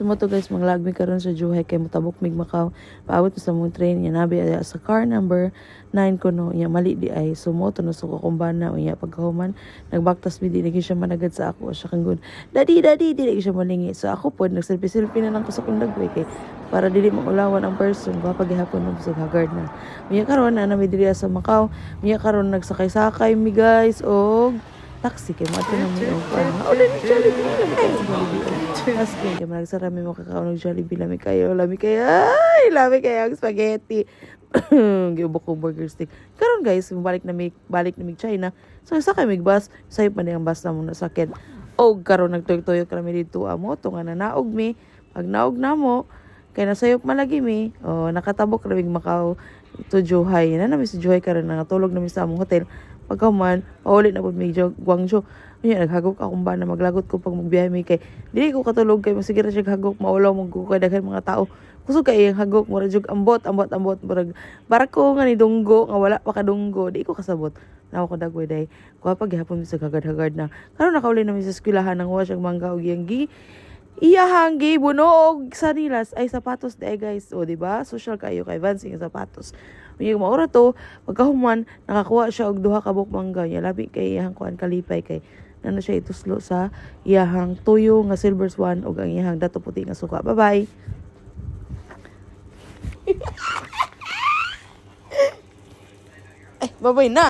Sumoto guys, manglagmi karon sa Juhay kay mutabok mig Macau. Paabot sa mong train niya nabi sa car number 9 kuno niya mali di ay sumoto no suko kumbana unya pagkahuman nagbaktas mi di lagi siya managad sa ako siya kang good. Daddy di lagi siya malingi. So ako pod nagselfie-selfie na lang ko sa kong dagway kay para dili maulawan ang person ko paghihapon ng busog hagard na. Unya karon na nami diri sa Macau. Unya karon nagsakay-sakay mi guys og taxi kay mo na mi og ulan ni Jollibee. Tapos kaya nagsarami mo kakaon ng Jollibee. Lami kayo. Ay, lami kayo ang spaghetti. Giubok ko burger stick. Karon guys, balik na mig China. So, sa kay mig bus. Sayop man yung bus na muna sakit. O, karon nagtuyok-tuyok kami dito. Amo, ito nga na naog mi. Pag naog na mo, kaya nasayop malagi mi. O, nakatabok na mig Macau to Juhay. Na namin si Juhay karon natulog namin sa among hotel. Pagkaman, paulit na po may Guangzhou. Ngayon, naghagok akong ba na maglagot ko pag magbiyahe may kay. Dili ko katulog kay masigir siya hagok, maulaw mong kukadagan mga tao. Kusog kay yung hagok, mura jug ambot. Barako nga ni dunggo, nga wala pa kadunggo. Di ko kasabot. Nawa ko dagway day. Kuha pag gihapon mi sa hagard na. Karon nakauli namin sa eskwelahan ng wash ang mangga og yang gi. Iyahang gi bunog sa nilas ay sapatos day guys. O di ba? Social kayo kay Vansing sapatos. Yung maura to, pagkahuman, nakakuha siya og duha ka buk mangga. Nya labi kay iyahang kuan kalipay kay nana siya ituslo sa iyahang tuyo nga silver swan ug ang iyahang dato puti nga suka. Bye-bye. Bye-bye na.